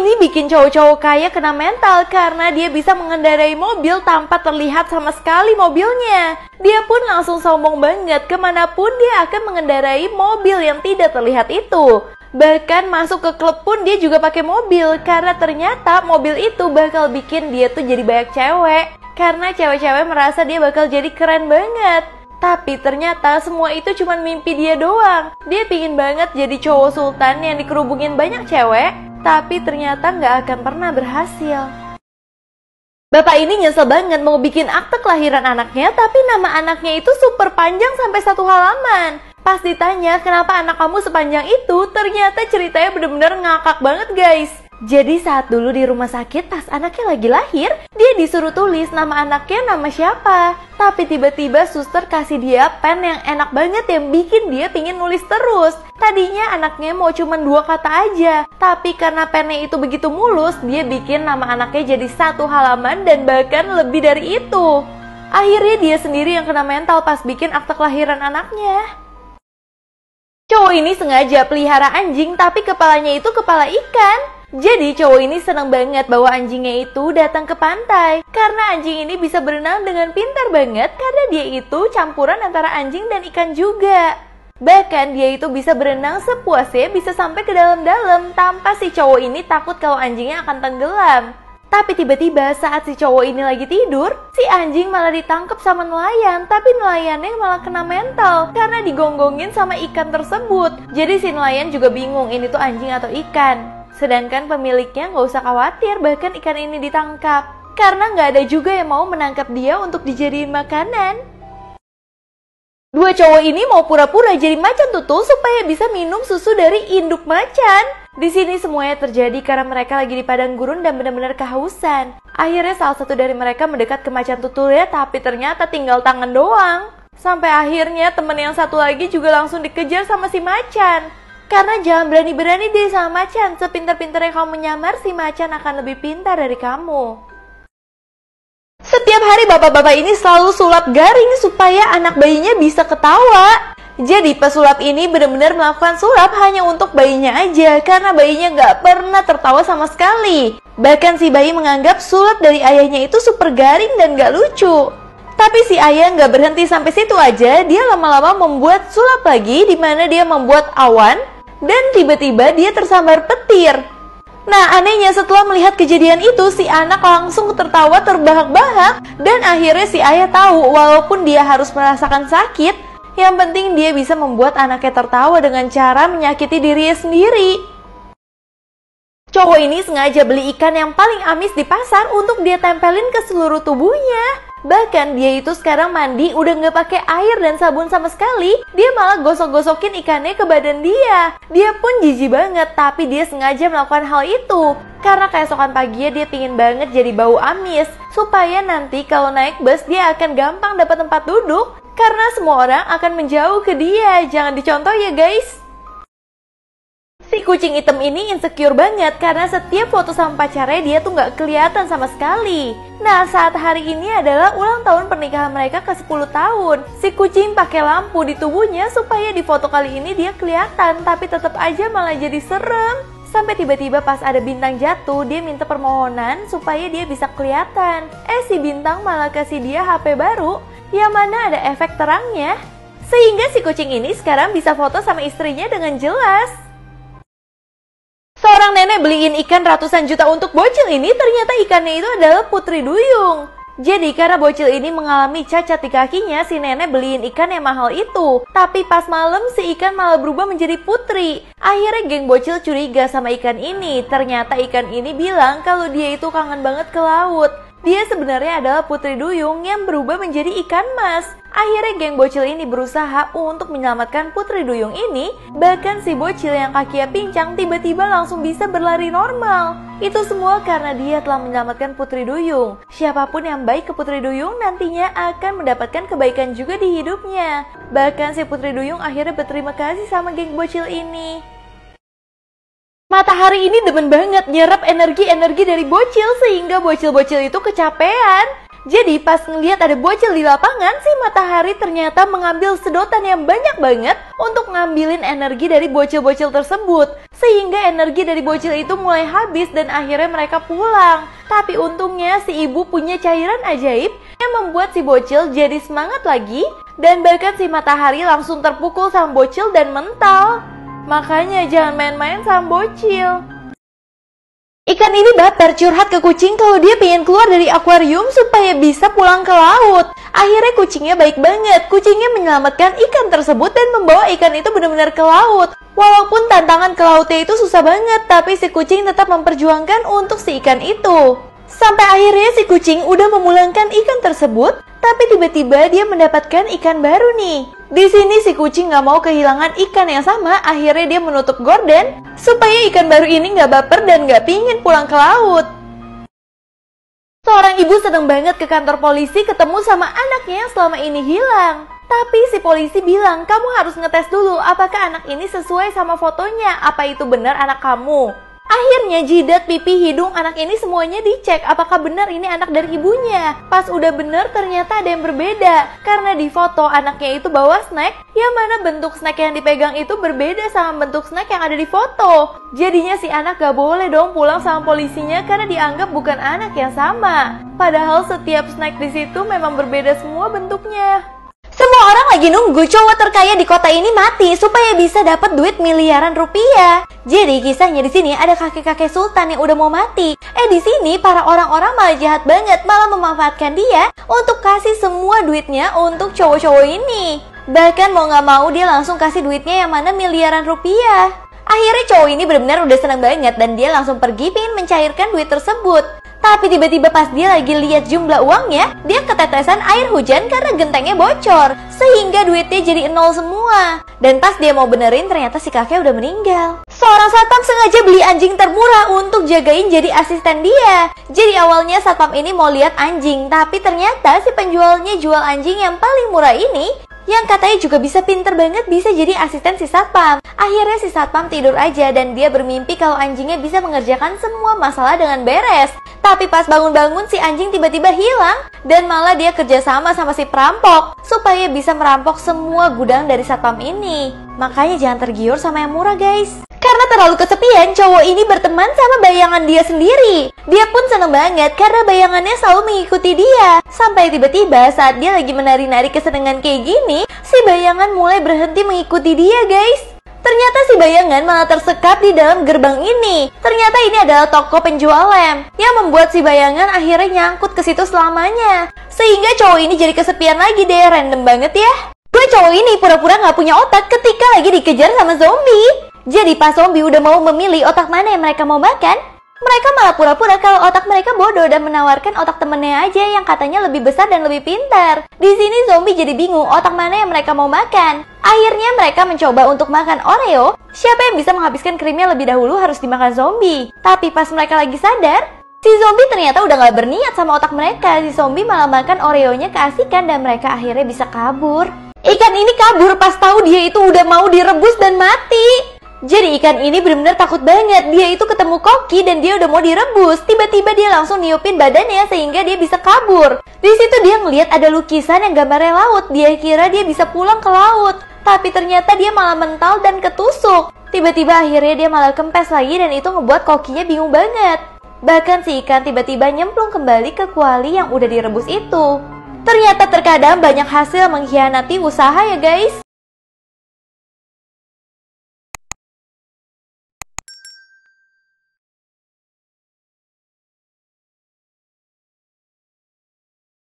ini bikin cowok-cowok kaya kena mental karena dia bisa mengendarai mobil tanpa terlihat sama sekali mobilnya. Dia pun langsung sombong banget kemanapun dia akan mengendarai mobil yang tidak terlihat itu. Bahkan masuk ke klub pun dia juga pakai mobil karena ternyata mobil itu bakal bikin dia tuh jadi banyak cewek. Karena cewek-cewek merasa dia bakal jadi keren banget. Tapi ternyata semua itu cuma mimpi dia doang. Dia pingin banget jadi cowok sultan yang dikerubungin banyak cewek, tapi ternyata nggak akan pernah berhasil. Bapak ini nyesel banget mau bikin akte kelahiran anaknya, tapi nama anaknya itu super panjang sampai 1 halaman. Pas ditanya kenapa anak kamu sepanjang itu, ternyata ceritanya bener-bener ngakak banget guys. Jadi saat dulu di rumah sakit pas anaknya lagi lahir, dia disuruh tulis nama anaknya nama siapa. Tapi tiba-tiba suster kasih dia pen yang enak banget yang bikin dia pingin nulis terus. Tadinya anaknya mau cuma 2 kata aja, tapi karena pennya itu begitu mulus, dia bikin nama anaknya jadi 1 halaman dan bahkan lebih dari itu. Akhirnya dia sendiri yang kena mental pas bikin akte kelahiran anaknya. Cowok ini sengaja pelihara anjing tapi kepalanya itu kepala ikan. Jadi cowok ini senang banget bawa anjingnya itu datang ke pantai. Karena anjing ini bisa berenang dengan pintar banget karena dia itu campuran antara anjing dan ikan juga. Bahkan dia itu bisa berenang sepuasnya, bisa sampai ke dalam-dalam tanpa si cowok ini takut kalau anjingnya akan tenggelam. Tapi tiba-tiba saat si cowok ini lagi tidur, si anjing malah ditangkap sama nelayan. Tapi nelayannya malah kena mental karena digonggongin sama ikan tersebut. Jadi si nelayan juga bingung ini tuh anjing atau ikan. Sedangkan pemiliknya nggak usah khawatir bahkan ikan ini ditangkap. Karena nggak ada juga yang mau menangkap dia untuk dijadiin makanan. 2 cowok ini mau pura-pura jadi macan tutul supaya bisa minum susu dari induk macan. Di sini semuanya terjadi karena mereka lagi di padang gurun dan benar-benar kehausan. Akhirnya salah satu dari mereka mendekat ke macan tutulnya tapi ternyata tinggal tangan doang. Sampai akhirnya temen yang satu lagi juga langsung dikejar sama si macan. Karena jangan berani-berani deh sama macan. Sepintar-pintarnya kamu menyamar, si macan akan lebih pintar dari kamu. Setiap hari bapak-bapak ini selalu sulap garing supaya anak bayinya bisa ketawa. Jadi pesulap ini benar-benar melakukan sulap hanya untuk bayinya aja. Karena bayinya gak pernah tertawa sama sekali. Bahkan si bayi menganggap sulap dari ayahnya itu super garing dan gak lucu. Tapi si ayah gak berhenti sampai situ aja. Dia lama-lama membuat sulap lagi, dimana dia membuat awan. Dan tiba-tiba dia tersambar petir. Nah anehnya setelah melihat kejadian itu, si anak langsung tertawa terbahak-bahak. Dan akhirnya si ayah tahu walaupun dia harus merasakan sakit, yang penting dia bisa membuat anaknya tertawa dengan cara menyakiti dirinya sendiri. Cowok ini sengaja beli ikan yang paling amis di pasar untuk dia tempelin ke seluruh tubuhnya. Bahkan dia itu sekarang mandi udah nggak pakai air dan sabun sama sekali. Dia malah gosok-gosokin ikannya ke badan dia. Dia pun jijik banget, tapi dia sengaja melakukan hal itu karena keesokan paginya dia pingin banget jadi bau amis, supaya nanti kalau naik bus dia akan gampang dapat tempat duduk. Karena semua orang akan menjauh ke dia. Jangan dicontoh ya guys. Si kucing hitam ini insecure banget karena setiap foto sama pacarnya dia tuh nggak kelihatan sama sekali. Nah saat hari ini adalah ulang tahun pernikahan mereka ke 10 tahun. Si kucing pakai lampu di tubuhnya supaya di foto kali ini dia kelihatan, tapi tetap aja malah jadi serem. Sampai tiba-tiba pas ada bintang jatuh, dia minta permohonan supaya dia bisa kelihatan. Si bintang malah kasih dia HP baru yang mana ada efek terangnya. Sehingga si kucing ini sekarang bisa foto sama istrinya dengan jelas. Seorang nenek beliin ikan ratusan juta untuk bocil ini, ternyata ikannya itu adalah putri duyung. Jadi karena bocil ini mengalami cacat di kakinya, si nenek beliin ikan yang mahal itu. Tapi pas malam si ikan malah berubah menjadi putri. Akhirnya geng bocil curiga sama ikan ini. Ternyata ikan ini bilang kalau dia itu kangen banget ke laut. Dia sebenarnya adalah putri duyung yang berubah menjadi ikan mas. Akhirnya geng bocil ini berusaha untuk menyelamatkan putri duyung ini. Bahkan si bocil yang kakinya pincang tiba-tiba langsung bisa berlari normal. Itu semua karena dia telah menyelamatkan putri duyung. Siapapun yang baik ke putri duyung nantinya akan mendapatkan kebaikan juga di hidupnya. Bahkan si putri duyung akhirnya berterima kasih sama geng bocil ini. Matahari ini demen banget nyerap energi-energi dari bocil sehingga bocil-bocil itu kecapean. Jadi pas ngelihat ada bocil di lapangan, si Matahari ternyata mengambil sedotan yang banyak banget untuk ngambilin energi dari bocil-bocil tersebut. Sehingga energi dari bocil itu mulai habis dan akhirnya mereka pulang. Tapi untungnya si ibu punya cairan ajaib yang membuat si bocil jadi semangat lagi. Dan bahkan si Matahari langsung terpukul sama bocil dan mental. Makanya jangan main-main sama bocil. Ikan ini baper curhat ke kucing kalau dia pengen keluar dari akuarium supaya bisa pulang ke laut. Akhirnya kucingnya baik banget. Kucingnya menyelamatkan ikan tersebut dan membawa ikan itu benar-benar ke laut. Walaupun tantangan ke lautnya itu susah banget, tapi si kucing tetap memperjuangkan untuk si ikan itu. Sampai akhirnya si kucing udah memulangkan ikan tersebut, tapi tiba-tiba dia mendapatkan ikan baru nih. Di sini si kucing nggak mau kehilangan ikan yang sama, akhirnya dia menutup gorden supaya ikan baru ini nggak baper dan nggak pingin pulang ke laut. Seorang ibu seneng banget ke kantor polisi ketemu sama anaknya yang selama ini hilang. Tapi si polisi bilang, kamu harus ngetes dulu apakah anak ini sesuai sama fotonya, apa itu benar anak kamu. Akhirnya jidat, pipi, hidung anak ini semuanya dicek apakah benar ini anak dari ibunya. Pas udah bener ternyata ada yang berbeda. Karena di foto anaknya itu bawa snack, yang mana bentuk snack yang dipegang itu berbeda sama bentuk snack yang ada di foto. Jadinya si anak gak boleh dong pulang sama polisinya karena dianggap bukan anak yang sama. Padahal setiap snack di situ memang berbeda semua bentuknya. Semua orang lagi nunggu cowok terkaya di kota ini mati supaya bisa dapat duit miliaran rupiah. Jadi kisahnya di sini ada kakek-kakek sultan yang udah mau mati. Di sini para orang-orang malah jahat banget, malah memanfaatkan dia untuk kasih semua duitnya untuk cowok-cowok ini. Bahkan mau nggak mau dia langsung kasih duitnya yang mana miliaran rupiah. Akhirnya cowok ini benar-benar udah senang banget dan dia langsung pergi pengen mencairkan duit tersebut. Tapi tiba-tiba pas dia lagi lihat jumlah uangnya, dia ketetesan air hujan karena gentengnya bocor. Sehingga duitnya jadi nol semua. Dan pas dia mau benerin ternyata si kakek udah meninggal. Seorang satpam sengaja beli anjing termurah untuk jagain jadi asisten dia. Jadi awalnya satpam ini mau lihat anjing, tapi ternyata si penjualnya jual anjing yang paling murah ini yang katanya juga bisa pinter banget bisa jadi asisten si satpam. Akhirnya si satpam tidur aja dan dia bermimpi kalau anjingnya bisa mengerjakan semua masalah dengan beres. Tapi pas bangun-bangun si anjing tiba-tiba hilang dan malah dia kerjasama sama si perampok supaya bisa merampok semua gudang dari satpam ini. Makanya jangan tergiur sama yang murah guys. Karena terlalu kesepian, cowok ini berteman sama bayangan dia sendiri. Dia pun seneng banget karena bayangannya selalu mengikuti dia. Sampai tiba-tiba saat dia lagi menari-nari kesenangan kayak gini, si bayangan mulai berhenti mengikuti dia guys. Ternyata si bayangan malah tersekap di dalam gerbang ini. Ternyata ini adalah toko penjual lem yang membuat si bayangan akhirnya nyangkut ke situ selamanya. Sehingga cowok ini jadi kesepian lagi deh, random banget ya. Gue cowok ini pura-pura gak punya otak ketika lagi dikejar sama zombie. Jadi pas zombie udah mau memilih otak mana yang mereka mau makan, mereka malah pura-pura kalau otak mereka bodoh dan menawarkan otak temennya aja yang katanya lebih besar dan lebih pintar. Di sini zombie jadi bingung otak mana yang mereka mau makan. Akhirnya mereka mencoba untuk makan Oreo. Siapa yang bisa menghabiskan krimnya lebih dahulu harus dimakan zombie. Tapi pas mereka lagi sadar, si zombie ternyata udah gak berniat sama otak mereka. Si zombie malah makan Oreonya keasikan dan mereka akhirnya bisa kabur. Ikan ini kabur pas tahu dia itu udah mau direbus dan mati. Jadi ikan ini benar-benar takut banget. Dia itu ketemu koki dan dia udah mau direbus. Tiba-tiba dia langsung niupin badannya sehingga dia bisa kabur. Di situ dia ngelihat ada lukisan yang gambarnya laut. Dia kira dia bisa pulang ke laut, tapi ternyata dia malah mental dan ketusuk. Tiba-tiba akhirnya dia malah kempes lagi dan itu ngebuat kokinya bingung banget. Bahkan si ikan tiba-tiba nyemplung kembali ke kuali yang udah direbus itu. Ternyata terkadang banyak hasil mengkhianati usaha ya guys.